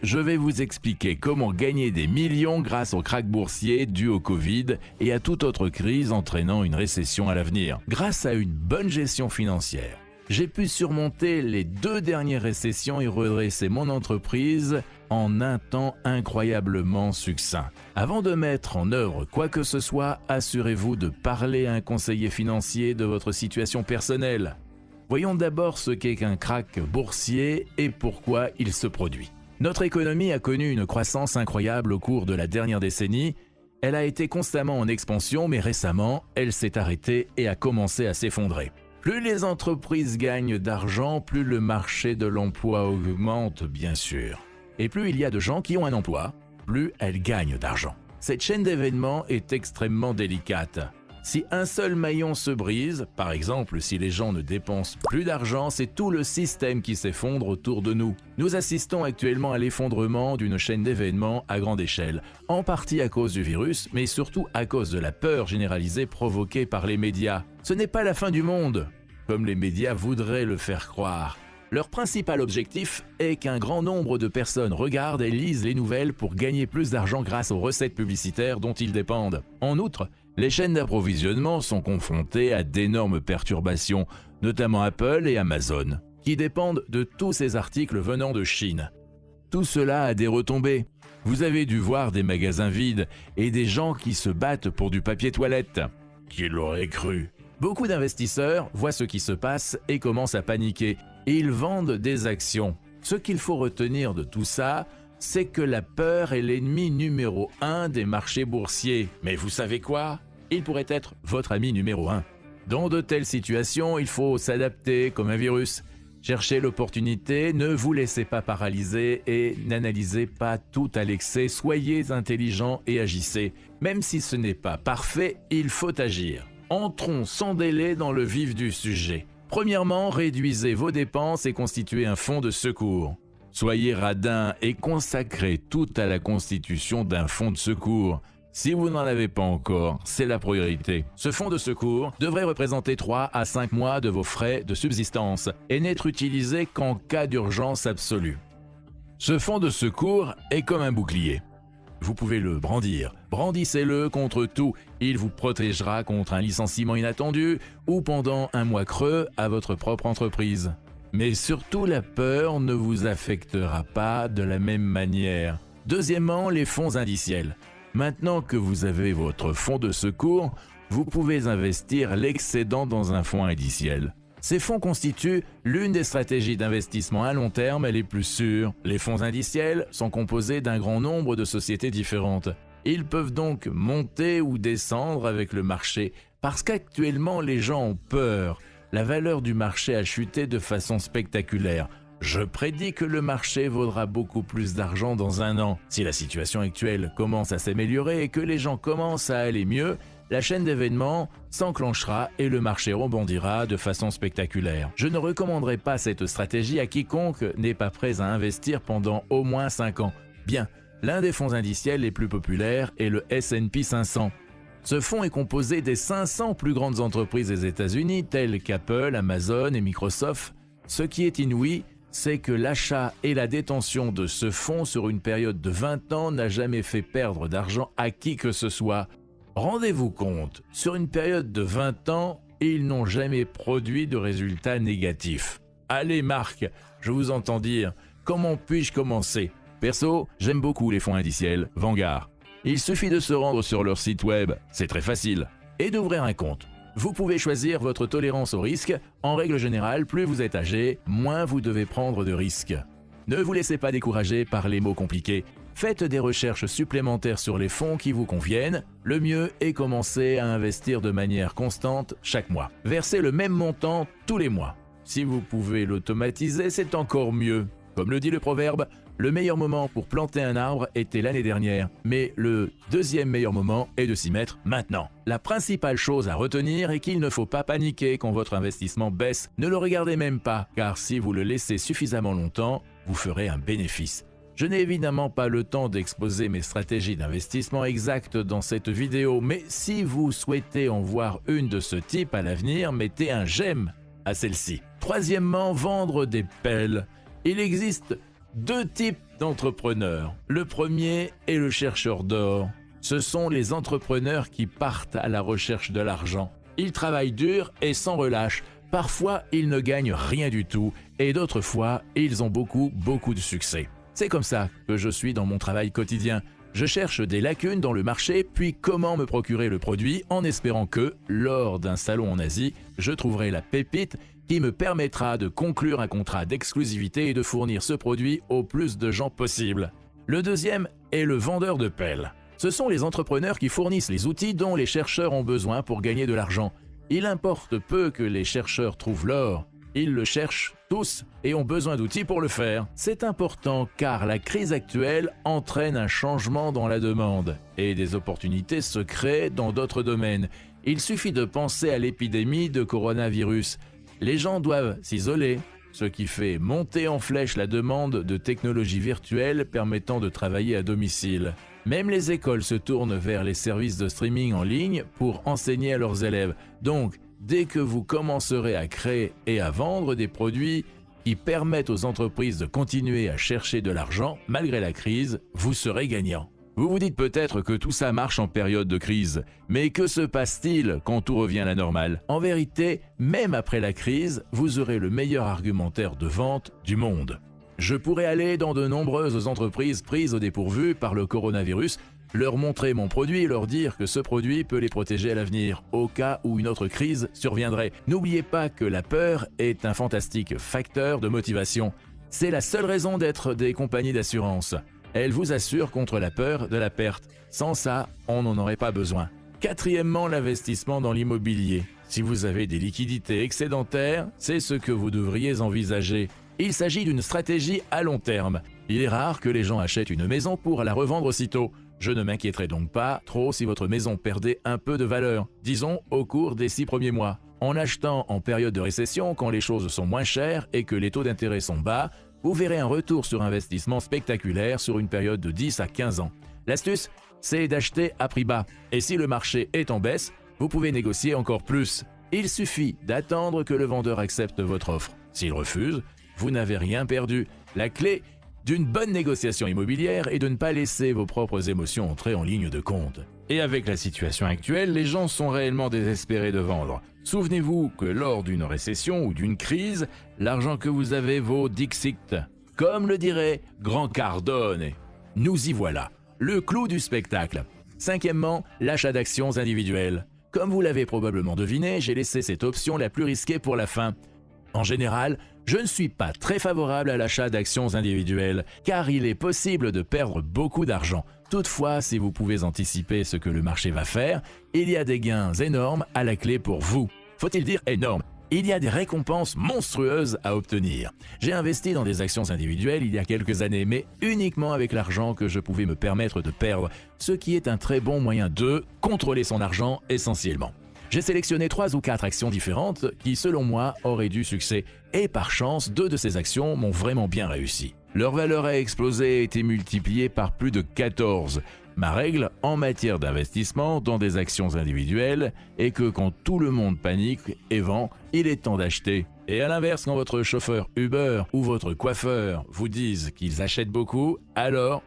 Je vais vous expliquer comment gagner des millions grâce au krach boursier dû au Covid et à toute autre crise entraînant une récession à l'avenir. Grâce à une bonne gestion financière, j'ai pu surmonter les 2 dernières récessions et redresser mon entreprise en un temps incroyablement succinct. Avant de mettre en œuvre quoi que ce soit, assurez-vous de parler à un conseiller financier de votre situation personnelle. Voyons d'abord ce qu'est qu'un krach boursier et pourquoi il se produit. Notre économie a connu une croissance incroyable au cours de la dernière décennie. Elle a été constamment en expansion, mais récemment, elle s'est arrêtée et a commencé à s'effondrer. Plus les entreprises gagnent d'argent, plus le marché de l'emploi augmente, bien sûr. Et plus il y a de gens qui ont un emploi, plus elles gagnent d'argent. Cette chaîne d'événements est extrêmement délicate. Si un seul maillon se brise, par exemple si les gens ne dépensent plus d'argent, c'est tout le système qui s'effondre autour de nous. Nous assistons actuellement à l'effondrement d'une chaîne d'événements à grande échelle, en partie à cause du virus, mais surtout à cause de la peur généralisée provoquée par les médias. Ce n'est pas la fin du monde, comme les médias voudraient le faire croire. Leur principal objectif est qu'un grand nombre de personnes regardent et lisent les nouvelles pour gagner plus d'argent grâce aux recettes publicitaires dont ils dépendent. En outre, les chaînes d'approvisionnement sont confrontées à d'énormes perturbations, notamment Apple et Amazon, qui dépendent de tous ces articles venant de Chine. Tout cela a des retombées. Vous avez dû voir des magasins vides et des gens qui se battent pour du papier toilette. Qui l'aurait cru ? Beaucoup d'investisseurs voient ce qui se passe et commencent à paniquer. Et ils vendent des actions. Ce qu'il faut retenir de tout ça, c'est que la peur est l'ennemi numéro 1 des marchés boursiers. Mais vous savez quoi ? Il pourrait être votre ami numéro 1. Dans de telles situations, il faut s'adapter comme un virus. Cherchez l'opportunité, ne vous laissez pas paralyser et n'analysez pas tout à l'excès. Soyez intelligent et agissez. Même si ce n'est pas parfait, il faut agir. Entrons sans délai dans le vif du sujet. Premièrement, réduisez vos dépenses et constituez un fonds de secours. Soyez radin et consacrez tout à la constitution d'un fonds de secours. Si vous n'en avez pas encore, c'est la priorité. Ce fonds de secours devrait représenter 3 à 5 mois de vos frais de subsistance et n'être utilisé qu'en cas d'urgence absolue. Ce fonds de secours est comme un bouclier. Vous pouvez le brandir. Brandissez-le contre tout. Il vous protégera contre un licenciement inattendu ou pendant un mois creux à votre propre entreprise. Mais surtout, la peur ne vous affectera pas de la même manière. Deuxièmement, les fonds indiciels. Maintenant que vous avez votre fonds de secours, vous pouvez investir l'excédent dans un fonds indiciel. Ces fonds constituent l'une des stratégies d'investissement à long terme les plus sûres. Les fonds indiciels sont composés d'un grand nombre de sociétés différentes. Ils peuvent donc monter ou descendre avec le marché parce qu'actuellement les gens ont peur. La valeur du marché a chuté de façon spectaculaire. Je prédis que le marché vaudra beaucoup plus d'argent dans 1 an. Si la situation actuelle commence à s'améliorer et que les gens commencent à aller mieux, la chaîne d'événements s'enclenchera et le marché rebondira de façon spectaculaire. Je ne recommanderais pas cette stratégie à quiconque n'est pas prêt à investir pendant au moins 5 ans. Bien, l'un des fonds indiciels les plus populaires est le S&P 500. Ce fonds est composé des 500 plus grandes entreprises des États-Unis telles qu'Apple, Amazon et Microsoft. Ce qui est inouï, c'est que l'achat et la détention de ce fonds sur une période de 20 ans n'a jamais fait perdre d'argent à qui que ce soit. Rendez-vous compte, sur une période de 20 ans, ils n'ont jamais produit de résultats négatifs. Allez Marc, je vous entends dire, comment puis-je commencer ? Perso, j'aime beaucoup les fonds indiciels, Vanguard. Il suffit de se rendre sur leur site web, c'est très facile, et d'ouvrir un compte. Vous pouvez choisir votre tolérance au risque. En règle générale, plus vous êtes âgé, moins vous devez prendre de risques. Ne vous laissez pas décourager par les mots compliqués. Faites des recherches supplémentaires sur les fonds qui vous conviennent. Le mieux est commencer à investir de manière constante chaque mois. Versez le même montant tous les mois. Si vous pouvez l'automatiser, c'est encore mieux. Comme le dit le proverbe, le meilleur moment pour planter un arbre était l'année dernière, mais le deuxième meilleur moment est de s'y mettre maintenant. La principale chose à retenir est qu'il ne faut pas paniquer quand votre investissement baisse. Ne le regardez même pas, car si vous le laissez suffisamment longtemps, vous ferez un bénéfice. Je n'ai évidemment pas le temps d'exposer mes stratégies d'investissement exactes dans cette vidéo, mais si vous souhaitez en voir une de ce type à l'avenir, mettez un j'aime à celle-ci. Troisièmement, vendre des pelles. Il existe 2 types d'entrepreneurs. Le premier est le chercheur d'or. Ce sont les entrepreneurs qui partent à la recherche de l'argent. Ils travaillent dur et sans relâche. Parfois, ils ne gagnent rien du tout et d'autres fois, ils ont beaucoup de succès. C'est comme ça que je suis dans mon travail quotidien. Je cherche des lacunes dans le marché, puis comment me procurer le produit en espérant que, lors d'un salon en Asie, je trouverai la pépite qui me permettra de conclure un contrat d'exclusivité et de fournir ce produit au plus de gens possible. Le deuxième est le vendeur de pelles. Ce sont les entrepreneurs qui fournissent les outils dont les chercheurs ont besoin pour gagner de l'argent. Il importe peu que les chercheurs trouvent l'or. Ils le cherchent tous et ont besoin d'outils pour le faire. C'est important car la crise actuelle entraîne un changement dans la demande et des opportunités se créent dans d'autres domaines. Il suffit de penser à l'épidémie de coronavirus. Les gens doivent s'isoler, ce qui fait monter en flèche la demande de technologies virtuelles permettant de travailler à domicile. Même les écoles se tournent vers les services de streaming en ligne pour enseigner à leurs élèves. Donc, dès que vous commencerez à créer et à vendre des produits qui permettent aux entreprises de continuer à chercher de l'argent malgré la crise, vous serez gagnant. Vous vous dites peut-être que tout ça marche en période de crise, mais que se passe-t-il quand tout revient à la normale? En vérité, même après la crise, vous aurez le meilleur argumentaire de vente du monde. Je pourrais aller dans de nombreuses entreprises prises au dépourvu par le coronavirus, leur montrer mon produit et leur dire que ce produit peut les protéger à l'avenir, au cas où une autre crise surviendrait. N'oubliez pas que la peur est un fantastique facteur de motivation. C'est la seule raison d'être des compagnies d'assurance. Elles vous assurent contre la peur de la perte. Sans ça, on n'en aurait pas besoin. Quatrièmement, l'investissement dans l'immobilier. Si vous avez des liquidités excédentaires, c'est ce que vous devriez envisager. Il s'agit d'une stratégie à long terme. Il est rare que les gens achètent une maison pour la revendre aussitôt. Je ne m'inquiéterai donc pas trop si votre maison perdait un peu de valeur, disons au cours des 6 premiers mois. En achetant en période de récession, quand les choses sont moins chères et que les taux d'intérêt sont bas, vous verrez un retour sur investissement spectaculaire sur une période de 10 à 15 ans. L'astuce, c'est d'acheter à prix bas. Et si le marché est en baisse, vous pouvez négocier encore plus. Il suffit d'attendre que le vendeur accepte votre offre. S'il refuse, vous n'avez rien perdu. La clé d'une bonne négociation immobilière est de ne pas laisser vos propres émotions entrer en ligne de compte. Et avec la situation actuelle, les gens sont réellement désespérés de vendre. Souvenez-vous que lors d'une récession ou d'une crise, l'argent que vous avez vaut Dixit. Comme le dirait Grant Cardone. Nous y voilà. Le clou du spectacle. Cinquièmement, l'achat d'actions individuelles. Comme vous l'avez probablement deviné, j'ai laissé cette option la plus risquée pour la fin. En général, je ne suis pas très favorable à l'achat d'actions individuelles, car il est possible de perdre beaucoup d'argent. Toutefois, si vous pouvez anticiper ce que le marché va faire, il y a des gains énormes à la clé pour vous. Faut-il dire énormes? Il y a des récompenses monstrueuses à obtenir. J'ai investi dans des actions individuelles il y a quelques années, mais uniquement avec l'argent que je pouvais me permettre de perdre, ce qui est un très bon moyen de contrôler son argent essentiellement. J'ai sélectionné 3 ou 4 actions différentes qui, selon moi, auraient du succès. Et par chance, 2 de ces actions m'ont vraiment bien réussi. Leur valeur a explosé et a été multipliée par plus de 14. Ma règle en matière d'investissement dans des actions individuelles est que quand tout le monde panique et vend, il est temps d'acheter. Et à l'inverse, quand votre chauffeur Uber ou votre coiffeur vous disent qu'ils achètent beaucoup, alors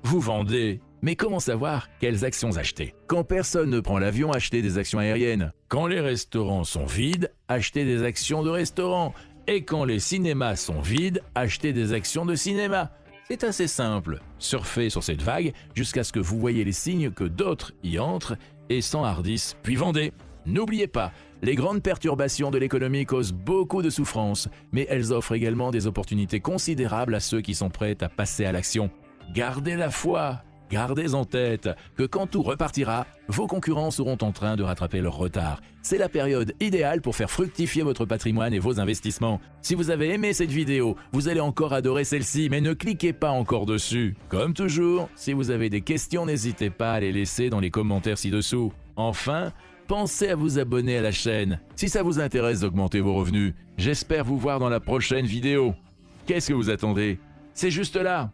vous vendez. Mais comment savoir quelles actions acheter? Quand personne ne prend l'avion, achetez des actions aériennes. Quand les restaurants sont vides, achetez des actions de restaurants. Et quand les cinémas sont vides, achetez des actions de cinéma. C'est assez simple. Surfez sur cette vague jusqu'à ce que vous voyez les signes que d'autres y entrent et s'enhardissent, puis vendez. N'oubliez pas, les grandes perturbations de l'économie causent beaucoup de souffrance, mais elles offrent également des opportunités considérables à ceux qui sont prêts à passer à l'action. Gardez la foi. Gardez en tête que quand tout repartira, vos concurrents seront en train de rattraper leur retard. C'est la période idéale pour faire fructifier votre patrimoine et vos investissements. Si vous avez aimé cette vidéo, vous allez encore adorer celle-ci, mais ne cliquez pas encore dessus. Comme toujours, si vous avez des questions, n'hésitez pas à les laisser dans les commentaires ci-dessous. Enfin, pensez à vous abonner à la chaîne si ça vous intéresse d'augmenter vos revenus. J'espère vous voir dans la prochaine vidéo. Qu'est-ce que vous attendez? C'est juste là.